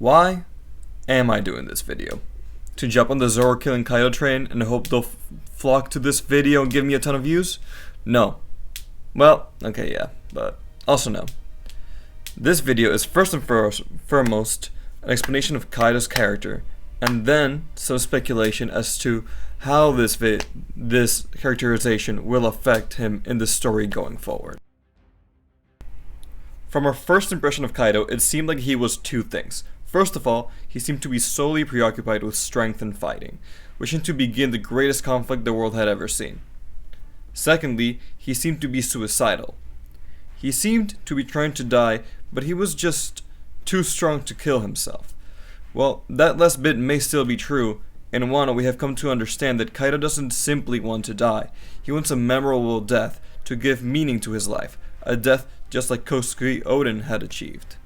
Why am I doing this video? To jump on the Zoro killing Kaido train and hope they'll flock to this video and give me a ton of views? No. Well, okay, yeah, but also no. This video is first and foremost an explanation of Kaido's character, and then some speculation as to how this characterization will affect him in the story going forward. From our first impression of Kaido, it seemed like he was two things. First of all, he seemed to be solely preoccupied with strength and fighting, wishing to begin the greatest conflict the world had ever seen. Secondly, he seemed to be suicidal. He seemed to be trying to die, but he was just too strong to kill himself. Well, that last bit may still be true. In Wano, we have come to understand that Kaido doesn't simply want to die. He wants a memorable death to give meaning to his life, a death just like Kosuke Oden had achieved.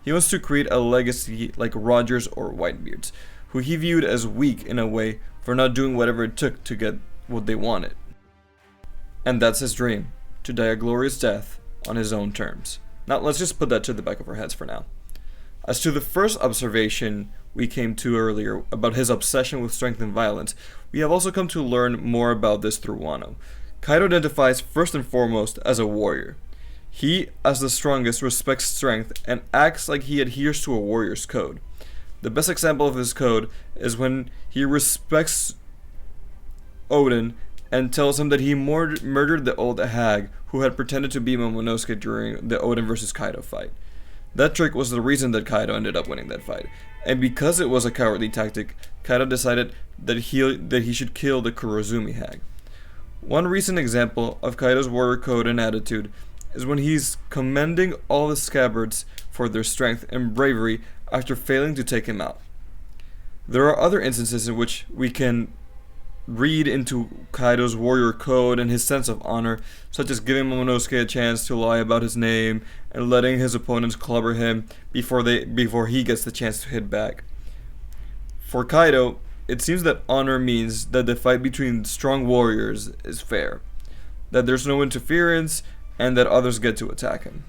He wants to create a legacy like Rogers or Whitebeard's, who he viewed as weak in a way for not doing whatever it took to get what they wanted. And that's his dream, to die a glorious death on his own terms. Now let's just put that to the back of our heads for now. As to the first observation we came to earlier about his obsession with strength and violence, we have also come to learn more about this through Wano. Kaido identifies first and foremost as a warrior. He, as the strongest, respects strength and acts like he adheres to a warrior's code. The best example of his code is when he respects Oden and tells him that he murdered the old hag who had pretended to be Momonosuke during the Oden vs Kaido fight. That trick was the reason that Kaido ended up winning that fight, and because it was a cowardly tactic, Kaido decided that he should kill the Kurozumi hag. One recent example of Kaido's warrior code and attitude is when he's commending all the scabbards for their strength and bravery after failing to take him out. There are other instances in which we can read into Kaido's warrior code and his sense of honor, such as giving Momonosuke a chance to lie about his name and letting his opponents clobber him before he gets the chance to hit back. For Kaido, it seems that honor means that the fight between strong warriors is fair, that there's no interference, and that others get to attack him.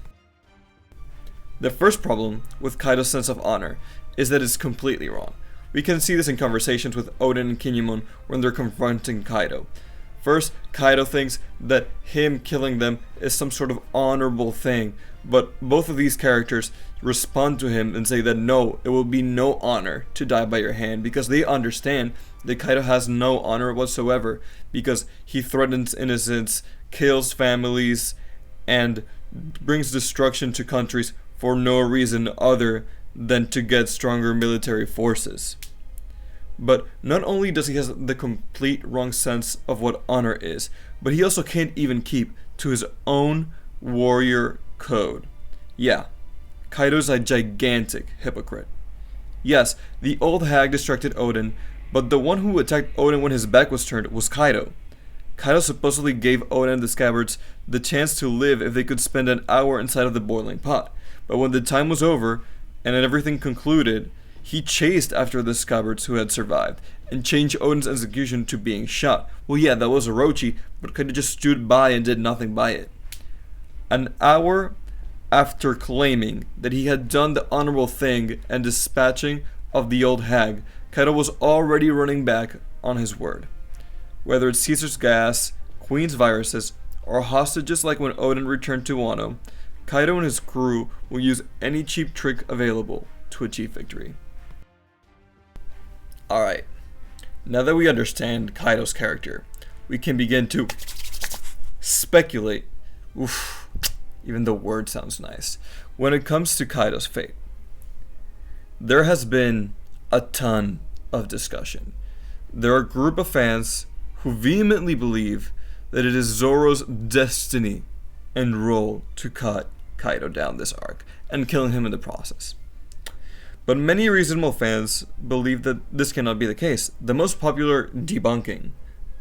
The first problem with Kaido's sense of honor is that it's completely wrong. We can see this in conversations with Oden and Kinemon when they're confronting Kaido. First, Kaido thinks that him killing them is some sort of honorable thing, but both of these characters respond to him and say that no, it will be no honor to die by your hand, because they understand that Kaido has no honor whatsoever, because he threatens innocents, kills families, and brings destruction to countries for no reason other than to get stronger military forces. But not only does he have the complete wrong sense of what honor is, but he also can't even keep to his own warrior code. Yeah, Kaido's a gigantic hypocrite. Yes, the old hag distracted Oden, but the one who attacked Oden when his back was turned was Kaido. Kaido supposedly gave Oden and the scabbards the chance to live if they could spend an hour inside of the boiling pot, but when the time was over and everything concluded, he chased after the scabbards who had survived and changed Oden's execution to being shot. Well, yeah, that was Orochi, but Kaido just stood by and did nothing by it. An hour after claiming that he had done the honorable thing and dispatching of the old hag, Kaido was already running back on his word. Whether it's Caesar's gas, Queen's viruses, or hostages like when Oden returned to Wano, Kaido and his crew will use any cheap trick available to achieve victory. Alright, now that we understand Kaido's character, we can begin to speculate. Oof, even the word sounds nice. When it comes to Kaido's fate, there has been a ton of discussion. There are a group of fans who vehemently believe that it is Zoro's destiny and role to cut Kaido down this arc and killing him in the process. But many reasonable fans believe that this cannot be the case. The most popular debunking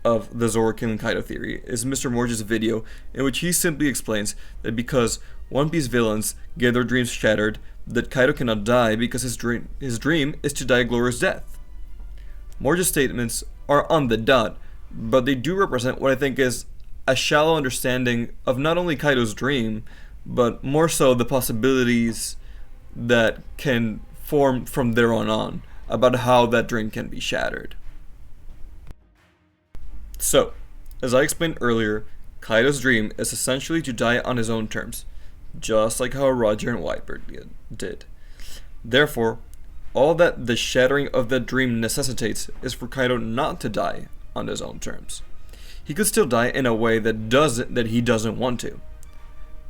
of the Zoro killing Kaido theory is Mr. Morge's video, in which he simply explains that because One Piece villains get their dreams shattered, that Kaido cannot die because his dream is to die a glorious death. Morge's statements are on the dot, but they do represent what I think is a shallow understanding of not only Kaido's dream, but more so the possibilities that can formed from there on about how that dream can be shattered. So, as I explained earlier, Kaido's dream is essentially to die on his own terms, just like how Roger and Whitebird did. Therefore, all that the shattering of that dream necessitates is for Kaido not to die on his own terms. He could still die in a way that he doesn't want to.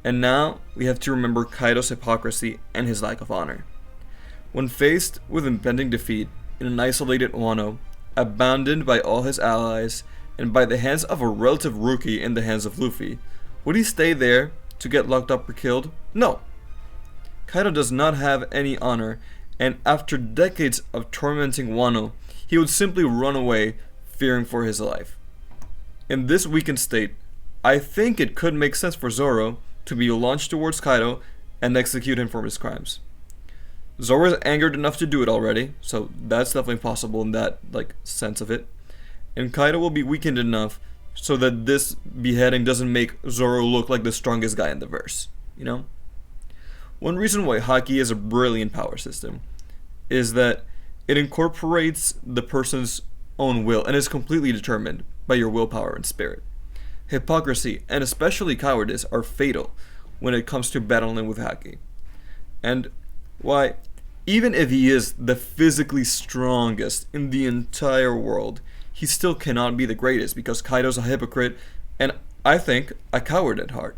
And now we have to remember Kaido's hypocrisy and his lack of honor. When faced with impending defeat in an isolated Wano, abandoned by all his allies, and by the hands of a relative rookie in the hands of Luffy, would he stay there to get locked up or killed? No. Kaido does not have any honor, and after decades of tormenting Wano, he would simply run away, fearing for his life. In this weakened state, I think it could make sense for Zoro to be launched towards Kaido and execute him for his crimes. Zoro is angered enough to do it already, so that's definitely possible in that sense of it. And Kaido will be weakened enough so that this beheading doesn't make Zoro look like the strongest guy in the verse, you know? One reason why Haki is a brilliant power system is that it incorporates the person's own will and is completely determined by your willpower and spirit. Hypocrisy, and especially cowardice, are fatal when it comes to battling with Haki. And why, even if he is the physically strongest in the entire world, he still cannot be the greatest because Kaido's a hypocrite and, I think, a coward at heart.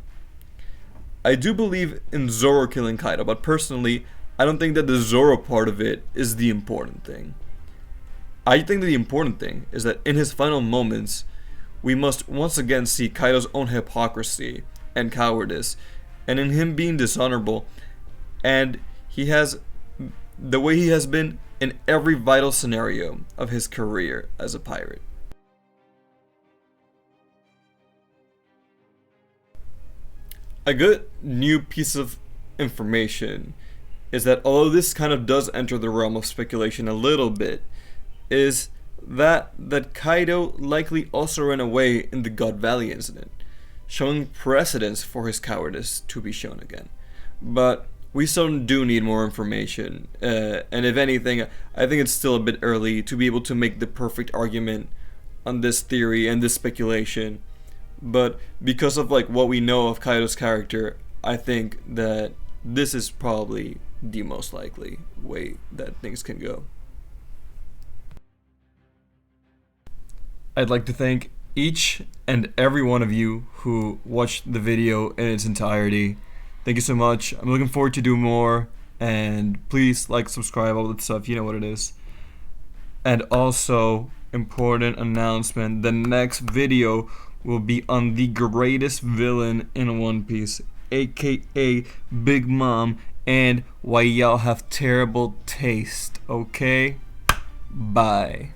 I do believe in Zoro killing Kaido, but personally, I don't think that the Zoro part of it is the important thing. I think that the important thing is that in his final moments, we must once again see Kaido's own hypocrisy and cowardice, and in him being dishonorable, and he has the way he has been in every vital scenario of his career as a pirate. A good new piece of information is that although this kind of does enter the realm of speculation a little bit, is that Kaido likely also ran away in the God Valley incident, showing precedence for his cowardice to be shown again. But we still do need more information, and if anything, I think it's still a bit early to be able to make the perfect argument on this theory and this speculation. But because of what we know of Kaido's character, I think that this is probably the most likely way that things can go. I'd like to thank each and every one of you who watched the video in its entirety. Thank you so much. I'm looking forward to do more, and please subscribe, all that stuff, you know what it is. And also, important announcement, the next video will be on the greatest villain in One Piece, aka Big Mom, and why y'all have terrible taste, okay? Bye.